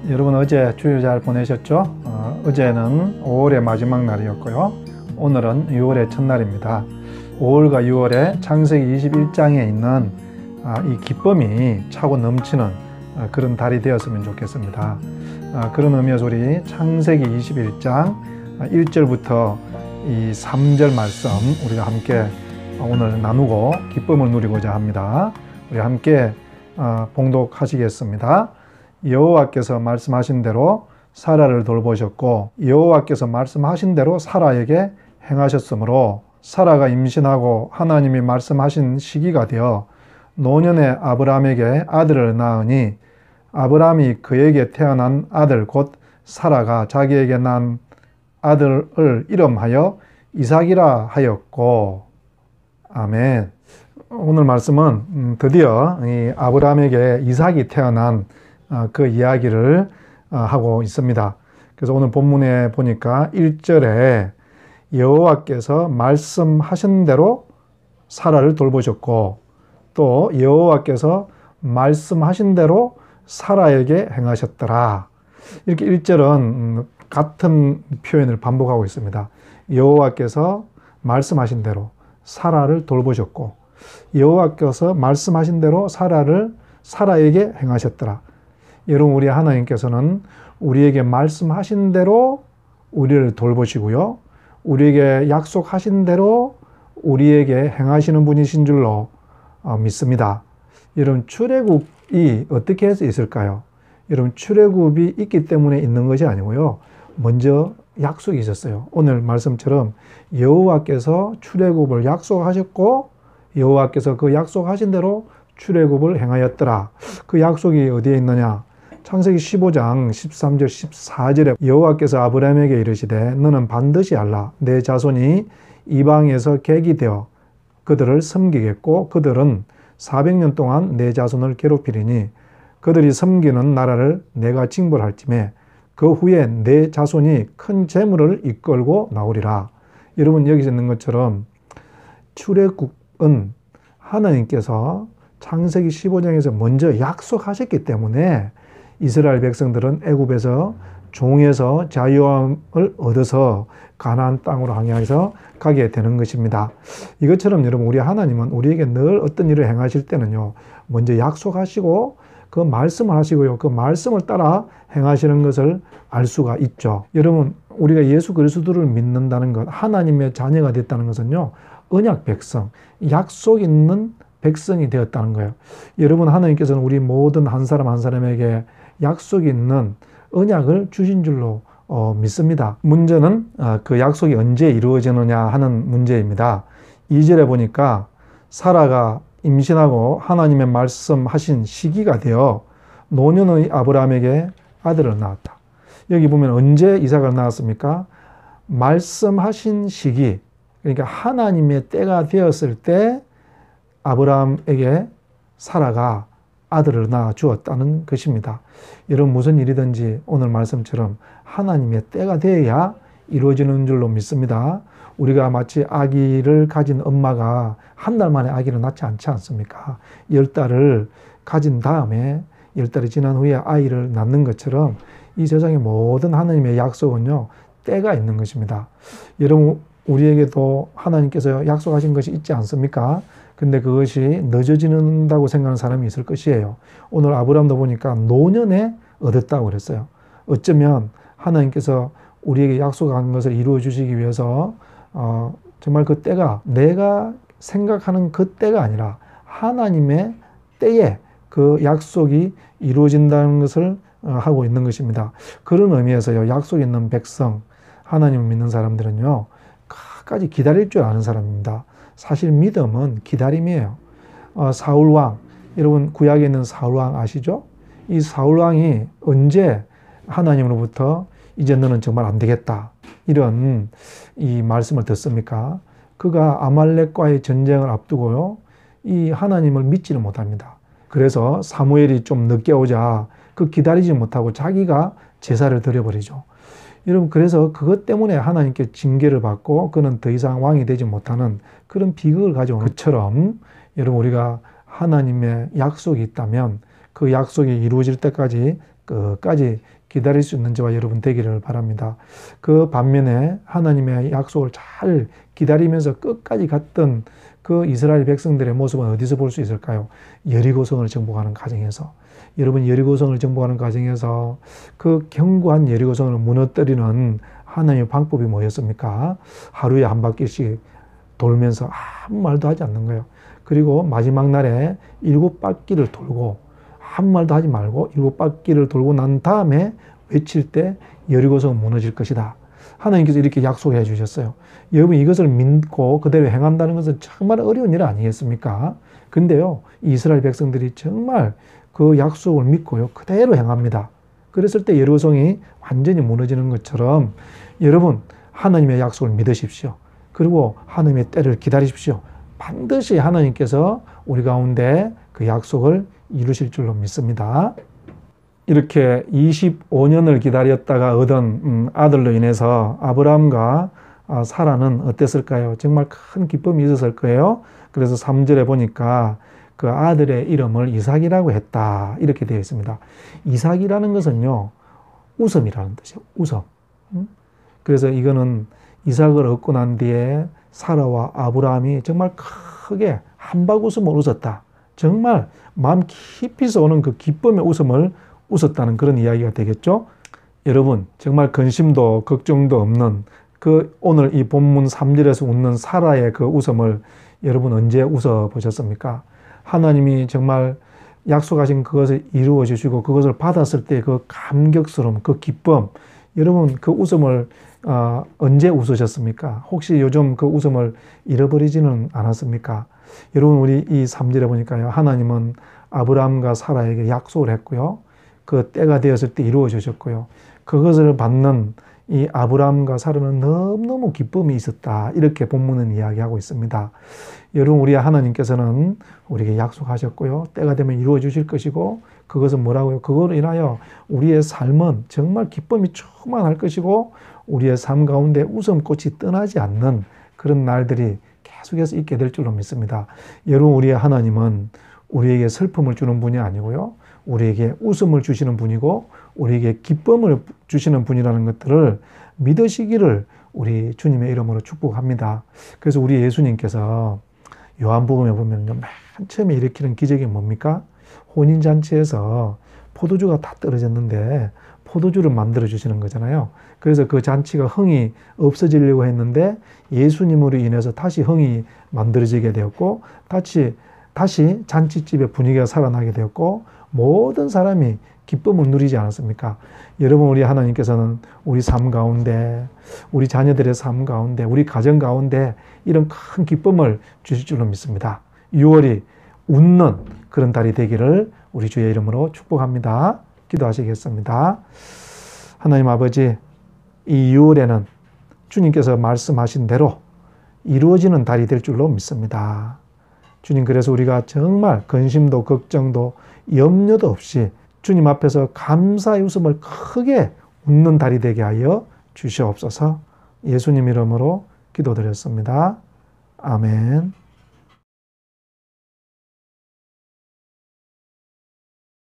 여러분 어제 주일 잘 보내셨죠? 어제는 5월의 마지막 날이었고요. 오늘은 6월의 첫날입니다. 5월과 6월의 창세기 21장에 있는 이 기쁨이 차고 넘치는 그런 달이 되었으면 좋겠습니다. 그런 의미에서 우리 창세기 21장 1절부터 이 3절 말씀 우리가 함께 오늘 나누고 기쁨을 누리고자 합니다. 우리 함께 봉독하시겠습니다. 여호와께서 말씀하신 대로 사라를 돌보셨고 여호와께서 말씀하신 대로 사라에게 행하셨으므로 사라가 임신하고 하나님이 말씀하신 시기가 되어 노년의 아브라함에게 아들을 낳으니 아브라함이 그에게 태어난 아들 곧 사라가 자기에게 낳은 아들을 이름하여 이삭이라 하였고. 아멘. 오늘 말씀은 드디어 이 아브라함에게 이삭이 태어난 그 이야기를 하고 있습니다. 그래서 오늘 본문에 보니까 1절에 여호와께서 말씀하신 대로 사라를 돌보셨고 또 여호와께서 말씀하신 대로 사라에게 행하셨더라. 이렇게 1절은 같은 표현을 반복하고 있습니다. 여호와께서 말씀하신 대로 사라를 돌보셨고 여호와께서 말씀하신 대로 사라에게 행하셨더라. 여러분, 우리 하나님께서는 우리에게 말씀하신 대로 우리를 돌보시고요. 우리에게 약속하신 대로 우리에게 행하시는 분이신 줄로 믿습니다. 여러분, 출애굽이 어떻게 해서 있을까요? 여러분, 출애굽이 있기 때문에 있는 것이 아니고요. 먼저 약속이 있었어요. 오늘 말씀처럼 여호와께서 출애굽을 약속하셨고 여호와께서 그 약속하신 대로 출애굽을 행하였더라. 그 약속이 어디에 있느냐? 창세기 15장 13절 14절에 여호와께서 아브라함에게 이르시되 너는 반드시 알라. 내 자손이 이방에서 객이 되어 그들을 섬기겠고 그들은 400년 동안 내 자손을 괴롭히리니 그들이 섬기는 나라를 내가 징벌할지매 그 후에 내 자손이 큰 재물을 이끌고 나오리라. 여러분, 여기 있는 것처럼 출애굽은 하나님께서 창세기 15장에서 먼저 약속하셨기 때문에 이스라엘 백성들은 애굽에서 종에서 자유함을 얻어서 가나안 땅으로 향해서 가게 되는 것입니다. 이것처럼 여러분, 우리 하나님은 우리에게 늘 어떤 일을 행하실 때는요, 먼저 약속하시고 그 말씀을 하시고요, 그 말씀을 따라 행하시는 것을 알 수가 있죠. 여러분, 우리가 예수 그리스도를 믿는다는 것, 하나님의 자녀가 됐다는 것은요, 언약 백성, 약속 있는 백성이 되었다는 거예요. 여러분, 하나님께서는 우리 모든 한 사람 한 사람에게 약속이 있는 언약을 주신 줄로 믿습니다. 문제는 그 약속이 언제 이루어지느냐 하는 문제입니다. 2절에 보니까 사라가 임신하고 하나님의 말씀하신 시기가 되어 노년의 아브라함에게 아들을 낳았다. 여기 보면 언제 이삭을 낳았습니까? 말씀하신 시기, 그러니까 하나님의 때가 되었을 때 아브라함에게 사라가 아들을 낳아 주었다는 것입니다. 여러분, 무슨 일이든지 오늘 말씀처럼 하나님의 때가 되어야 이루어지는 줄로 믿습니다. 우리가 마치 아기를 가진 엄마가 한 달 만에 아기를 낳지 않지 않습니까? 10달을 가진 다음에 10달이 지난 후에 아이를 낳는 것처럼 이 세상의 모든 하나님의 약속은요, 때가 있는 것입니다. 여러분, 우리에게도 하나님께서 약속하신 것이 있지 않습니까? 근데 그것이 늦어지는다고 생각하는 사람이 있을 것이에요. 오늘 아브라함도 보니까 노년에 얻었다고 그랬어요. 어쩌면 하나님께서 우리에게 약속한 것을 이루어 주시기 위해서 정말 그 때가 내가 생각하는 그 때가 아니라 하나님의 때에 그 약속이 이루어진다는 것을 하고 있는 것입니다. 그런 의미에서요, 약속 있는 백성, 하나님을 믿는 사람들은요, 끝까지 기다릴 줄 아는 사람입니다. 사실 믿음은 기다림이에요. 사울왕, 여러분 구약에 있는 사울왕 아시죠? 이 사울왕이 언제 하나님으로부터 이제 너는 정말 안 되겠다, 이런 이 말씀을 듣습니까? 그가 아말렉과의 전쟁을 앞두고요, 이 하나님을 믿지를 못합니다. 그래서 사무엘이 좀 늦게 오자 그 기다리지 못하고 자기가 제사를 드려버리죠. 여러분, 그래서 그것 때문에 하나님께 징계를 받고 그는 더 이상 왕이 되지 못하는 그런 비극을 가져오는 것처럼, 여러분, 우리가 하나님의 약속이 있다면 그 약속이 이루어질 때까지 끝까지 기다릴 수 있는 저와 여러분 되기를 바랍니다. 그 반면에 하나님의 약속을 잘 기다리면서 끝까지 갔던 그 이스라엘 백성들의 모습은 어디서 볼 수 있을까요? 여리고성을 정복하는 과정에서. 여러분, 여리고성을 정복하는 과정에서 그 견고한 여리고성을 무너뜨리는 하나님의 방법이 뭐였습니까? 하루에 한 바퀴씩 돌면서 아무 말도 하지 않는 거예요. 그리고 마지막 날에 7바퀴를 돌고 아무 말도 하지 말고 7바퀴를 돌고 난 다음에 외칠 때 여리고성은 무너질 것이다. 하나님께서 이렇게 약속해 주셨어요. 여러분, 이것을 믿고 그대로 행한다는 것은 정말 어려운 일 아니겠습니까? 근데요, 이스라엘 백성들이 정말 그 약속을 믿고요, 그대로 행합니다. 그랬을 때 여리고성이 완전히 무너지는 것처럼 여러분, 하나님의 약속을 믿으십시오. 그리고 하나님의 때를 기다리십시오. 반드시 하나님께서 우리 가운데 그 약속을 이루실 줄로 믿습니다. 이렇게 25년을 기다렸다가 얻은 아들로 인해서 아브라함과 사라는 어땠을까요? 정말 큰 기쁨이 있었을 거예요. 그래서 3절에 보니까 그 아들의 이름을 이삭이라고 했다. 이렇게 되어 있습니다. 이삭이라는 것은요, 웃음이라는 뜻이에요. 웃음. 그래서 이거는 이삭을 얻고 난 뒤에 사라와 아브라함이 정말 크게 한바웃음을 웃었다. 정말 마음 깊이서 오는 그 기쁨의 웃음을 웃었다는 그런 이야기가 되겠죠. 여러분, 정말 근심도 걱정도 없는 그 오늘 이 본문 3절에서 웃는 사라의 그 웃음을 여러분 언제 웃어 보셨습니까? 하나님이 정말 약속하신 그것을 이루어 주시고 그것을 받았을 때 그 감격스러움, 그 기쁨, 여러분 그 웃음을 언제 웃으셨습니까? 혹시 요즘 그 웃음을 잃어버리지는 않았습니까? 여러분, 우리 이 3절에 보니까요, 하나님은 아브라함과 사라에게 약속을 했고요, 그 때가 되었을 때 이루어 주셨고요, 그것을 받는 이 아브라함과 사라는 너무너무 기쁨이 있었다. 이렇게 본문은 이야기하고 있습니다. 여러분, 우리 하나님께서는 우리에게 약속하셨고요, 때가 되면 이루어 주실 것이고, 그것은 뭐라고요? 그거로 인하여 우리의 삶은 정말 기쁨이 충만할 것이고, 우리의 삶 가운데 웃음꽃이 떠나지 않는 그런 날들이 계속해서 있게 될 줄로 믿습니다. 여러분, 우리의 하나님은 우리에게 슬픔을 주는 분이 아니고요, 우리에게 웃음을 주시는 분이고 우리에게 기쁨을 주시는 분이라는 것들을 믿으시기를 우리 주님의 이름으로 축복합니다. 그래서 우리 예수님께서 요한복음에 보면요, 맨 처음에 일으키는 기적이 뭡니까? 혼인잔치에서 포도주가 다 떨어졌는데 포도주를 만들어 주시는 거잖아요. 그래서 그 잔치가 흥이 없어지려고 했는데 예수님으로 인해서 다시 흥이 만들어지게 되었고, 다시 잔치집의 분위기가 살아나게 되었고, 모든 사람이 기쁨을 누리지 않았습니까? 여러분, 우리 하나님께서는 우리 삶 가운데, 우리 자녀들의 삶 가운데, 우리 가정 가운데 이런 큰 기쁨을 주실 줄로 믿습니다. 6월이 웃는 그런 달이 되기를 우리 주의 이름으로 축복합니다. 기도하시겠습니다. 하나님 아버지, 이 6월에는 주님께서 말씀하신 대로 이루어지는 달이 될 줄로 믿습니다. 주님, 그래서 우리가 정말 근심도 걱정도 염려도 없이 주님 앞에서 감사의 웃음을 크게 웃는 달이 되게 하여 주시옵소서. 예수님 이름으로 기도드렸습니다. 아멘.